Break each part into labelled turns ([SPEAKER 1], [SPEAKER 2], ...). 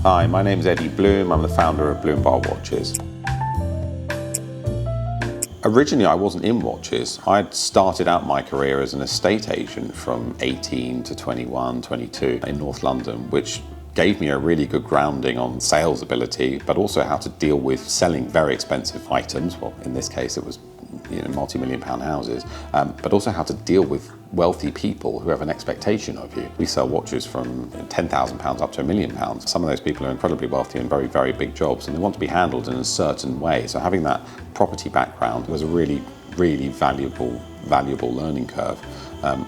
[SPEAKER 1] Hi, my name's Eddie Bloom. I'm the founder of Bloombar Watches. Originally, I wasn't in watches. I'd started out my career as an estate agent from 18 to 21, 22 in North London, which gave me a really good grounding on sales ability, but also how to deal with selling very expensive items. Well, in this case, it was multi-million-pound houses, but also how to deal with wealthy people who have an expectation of you. We sell watches from £10,000 up to £1 million. Some of those people are incredibly wealthy and very, very big jobs, and they want to be handled in a certain way. So having that property background was a really, really valuable learning curve.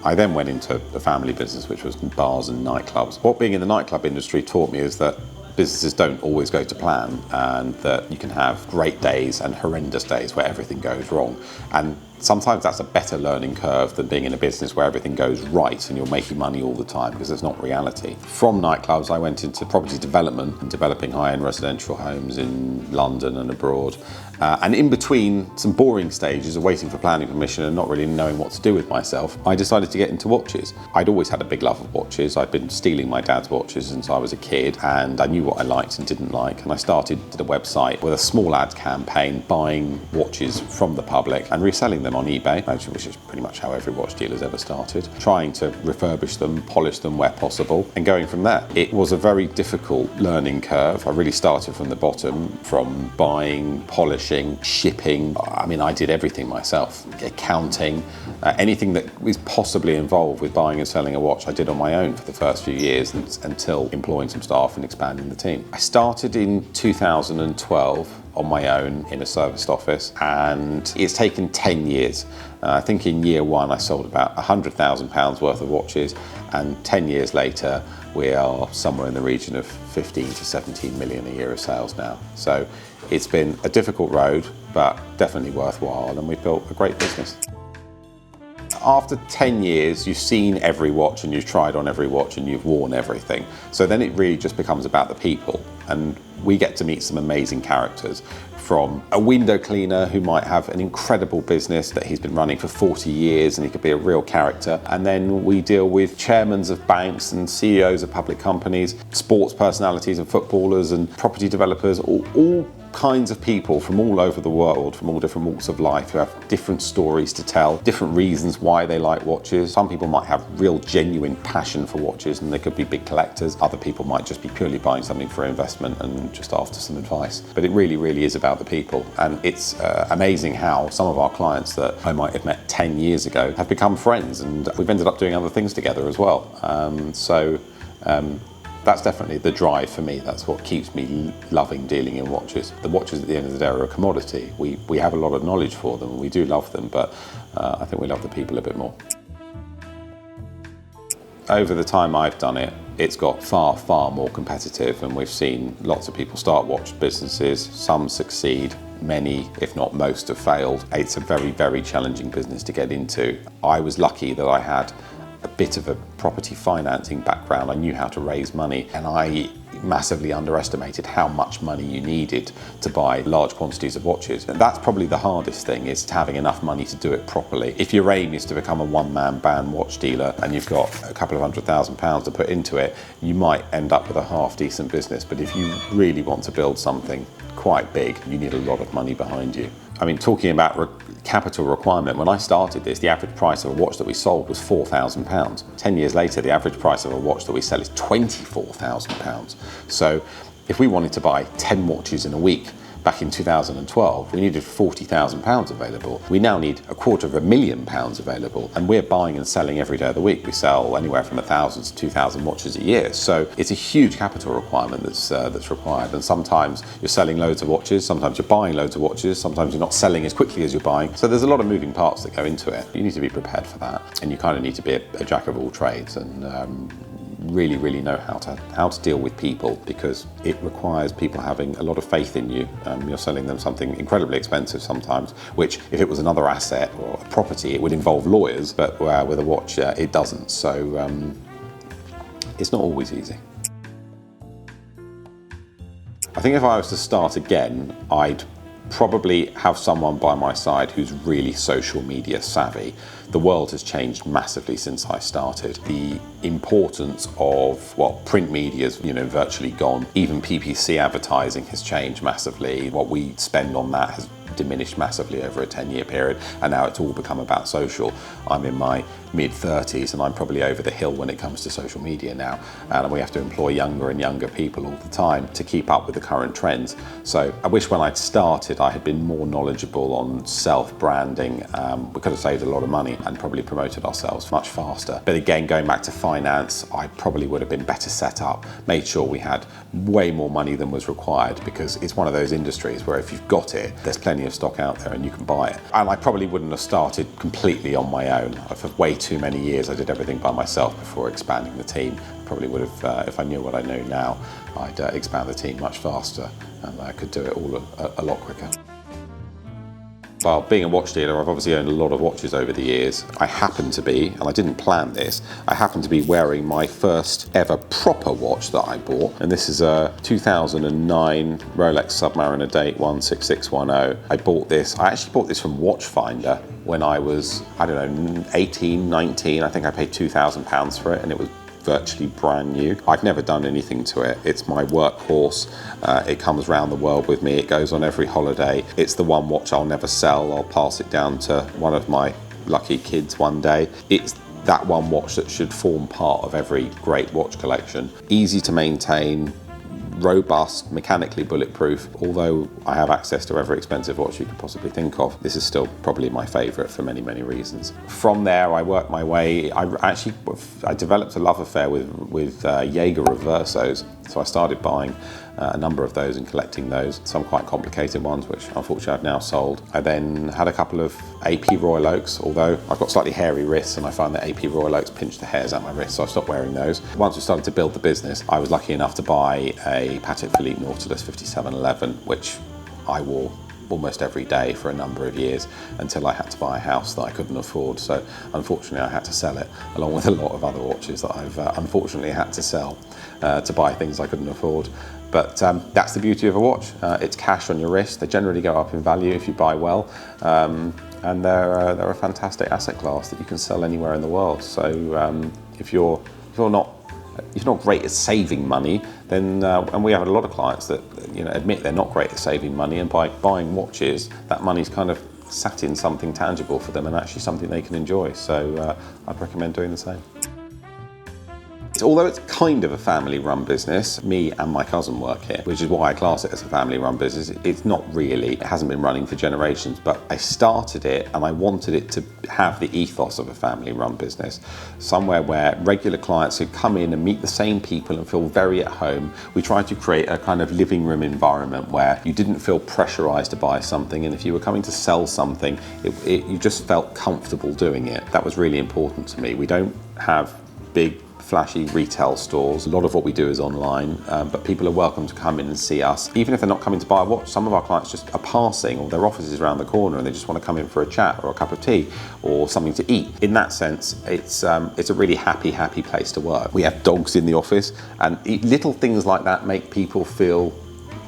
[SPEAKER 1] I then went into the family business, which was bars and nightclubs. What being in the nightclub industry taught me is that businesses don't always go to plan, and that you can have great days and horrendous days where everything goes wrong. And sometimes that's a better learning curve than being in a business where everything goes right and you're making money all the time, because it's not reality. From nightclubs, I went into property development and developing high-end residential homes in London and abroad. And in between some boring stages of waiting for planning permission and not really knowing what to do with myself, I decided to get into watches. I'd always had a big love of watches. I'd been stealing my dad's watches since I was a kid, and I knew what I liked and didn't like. And I started a website with a small ad campaign, buying watches from the public and reselling them on eBay, which is pretty much how every watch dealer's ever started, trying to refurbish them, polish them where possible, and going from there. It was a very difficult learning curve. I really started from the bottom, from buying, polishing, shipping. I mean, I did everything myself. Accounting, anything that was possibly involved with buying and selling a watch, I did on my own for the first few years until employing some staff and expanding the team. I started in 2012 on my own in a serviced office, and it's taken 10 years. I think in year one I sold about £100,000 worth of watches, and 10 years later we are somewhere in the region of 15 to 17 million a year of sales now. So it's been a difficult road, but definitely worthwhile, and we've built a great business. After 10 years, you've seen every watch and you've tried on every watch and you've worn everything. So then it really just becomes about the people. And we get to meet some amazing characters, from a window cleaner who might have an incredible business that he's been running for 40 years and he could be a real character. And then we deal with chairmen of banks and CEOs of public companies, sports personalities and footballers and property developers, all kinds of people from all over the world, from all different walks of life, who have different stories to tell, different reasons why they like watches. Some people might have real genuine passion for watches and they could be big collectors. Other people might just be purely buying something for investment and just after some advice. But it really, really is about the people. And it's amazing how some of our clients that I might have met 10 years ago have become friends, and we've ended up doing other things together as well. That's definitely the drive for me. That's what keeps me loving dealing in watches. The watches at the end of the day are a commodity. We have a lot of knowledge for them, and we do love them, but I think we love the people a bit more. Over the time I've done it, it's got far, far more competitive, and we've seen lots of people start watch businesses. Some succeed, many, if not most, have failed. It's a very, very challenging business to get into. I was lucky that I had a bit of a property financing background. I knew how to raise money, and I massively underestimated how much money you needed to buy large quantities of watches. And that's probably the hardest thing, is having enough money to do it properly. If your aim is to become a one-man band watch dealer and you've got a couple of £100,000 to put into it, you might end up with a half-decent business. But if you really want to build something quite big, you need a lot of money behind you. I mean, talking about capital requirement, when I started this, the average price of a watch that we sold was £4,000. 10 years later, the average price of a watch that we sell is £24,000. So if we wanted to buy 10 watches in a week back in 2012, we needed £40,000 available. We now need £250,000 available, and we're buying and selling every day of the week. We sell anywhere from 1,000 to 2,000 watches a year. So it's a huge capital requirement that's required. And sometimes you're selling loads of watches, sometimes you're buying loads of watches, sometimes you're not selling as quickly as you're buying. So there's a lot of moving parts that go into it. You need to be prepared for that, and you kind of need to be a jack of all trades, and really, really know how to deal with people, because it requires people having a lot of faith in you. You're selling them something incredibly expensive sometimes, which if it was another asset or a property, it would involve lawyers, but with a watch, it doesn't. So it's not always easy. I think if I was to start again, I'd probably have someone by my side who's really social media savvy. The world has changed massively since I started. The importance of, well, print media is, virtually gone. Even PPC advertising has changed massively. What we spend on that has diminished massively over a 10-year period, and now it's all become about social. I'm in my mid-30s and I'm probably over the hill when it comes to social media now, and we have to employ younger and younger people all the time to keep up with the current trends. So I wish when I'd started I had been more knowledgeable on self-branding. We could have saved a lot of money and probably promoted ourselves much faster. But again, going back to finance, I probably would have been better set up, made sure we had way more money than was required, because it's one of those industries where if you've got it, there's plenty of stock out there and you can buy it. And I probably wouldn't have started completely on my own. For way too many years I did everything by myself before expanding the team. Probably would have, if I knew what I know now, I'd expand the team much faster, and I could do it all a lot quicker. Well, being a watch dealer, I've obviously owned a lot of watches over the years. I happen to be, and I didn't plan this, I happen to be wearing my first ever proper watch that I bought. And this is a 2009 Rolex Submariner date 16610. I actually bought this from Watchfinder when I was, 18, 19. I think I paid £2,000 for it, and it was virtually brand new. I've never done anything to it. It's my workhorse. It comes around the world with me. It goes on every holiday. It's the one watch I'll never sell. I'll pass it down to one of my lucky kids one day. It's that one watch that should form part of every great watch collection. Easy to maintain, robust, mechanically bulletproof. Although I have access to every expensive watch you could possibly think of, this is still probably my favourite for many, many reasons. From there, I worked my way. I developed a love affair with Jaeger reversos, so I started buying a number of those and collecting those, some quite complicated ones, which unfortunately I've now sold. I then had a couple of AP Royal Oaks, although I've got slightly hairy wrists and I find that AP Royal Oaks pinch the hairs out my wrists, so I stopped wearing those. Once we started to build the business, I was lucky enough to buy a Patek Philippe Nautilus 5711, which I wore almost every day for a number of years until I had to buy a house that I couldn't afford. So unfortunately I had to sell it, along with a lot of other watches that I've unfortunately had to sell to buy things I couldn't afford. But that's the beauty of a watch. It's cash on your wrist. They generally go up in value if you buy well, and they're a fantastic asset class that you can sell anywhere in the world. So if you're not great at saving money, then and we have a lot of clients that admit they're not great at saving money, and by buying watches, that money's kind of sat in something tangible for them and actually something they can enjoy. So I'd recommend doing the same. Although it's kind of a family-run business, me and my cousin work here, which is why I class it as a family-run business. It's not really. It hasn't been running for generations, but I started it and I wanted it to have the ethos of a family-run business, somewhere where regular clients could come in and meet the same people and feel very at home. We tried to create a kind of living room environment where you didn't feel pressurized to buy something, and if you were coming to sell something, you just felt comfortable doing it. That was really important to me. We don't have big flashy retail stores. A lot of what we do is online, but people are welcome to come in and see us. Even if they're not coming to buy a watch, some of our clients just are passing, or their office is around the corner and they just want to come in for a chat or a cup of tea or something to eat. In that sense, it's a really happy place to work. We have dogs in the office, and little things like that make people feel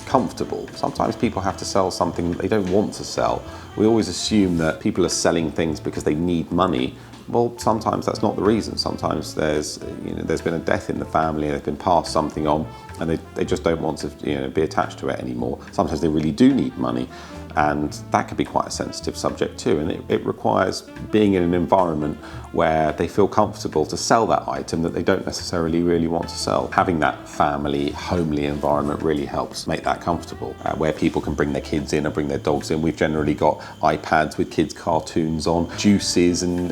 [SPEAKER 1] comfortable. Sometimes people have to sell something that they don't want to sell. We always assume that people are selling things because they need money. Well, sometimes that's not the reason. Sometimes there's been a death in the family and they've been passed something on, and they just don't want to be attached to it anymore. Sometimes they really do need money, and that can be quite a sensitive subject too, and it requires being in an environment where they feel comfortable to sell that item that they don't necessarily really want to sell. Having that family, homely environment really helps make that comfortable, where people can bring their kids in or bring their dogs in. We've generally got iPads with kids' cartoons on, juices and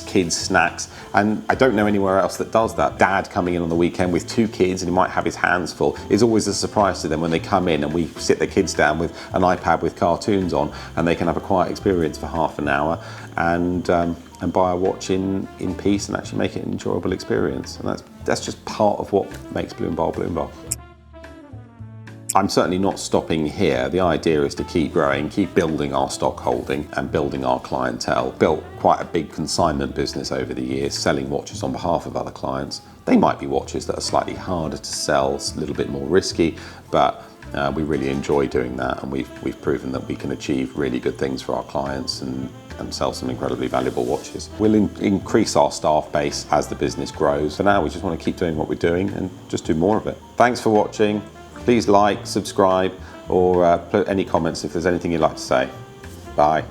[SPEAKER 1] kids' snacks, and I don't know anywhere else that does that. Dad coming in on the weekend with two kids and he might have his hands full is always a surprise to them when they come in and we sit their kids down with an iPad with cartoons on, and they can have a quiet experience for half an hour and buy a watch in peace and actually make it an enjoyable experience. And that's just part of what makes Bloombar Bloombar. I'm certainly not stopping here. The idea is to keep growing, keep building our stock holding and building our clientele. Built quite a big consignment business over the years, selling watches on behalf of other clients. They might be watches that are slightly harder to sell, a little bit more risky, but we really enjoy doing that, and we've proven that we can achieve really good things for our clients and sell some incredibly valuable watches. We'll increase our staff base as the business grows. For now, we just want to keep doing what we're doing and just do more of it. Thanks for watching. Please like, subscribe, or put any comments if there's anything you'd like to say. Bye.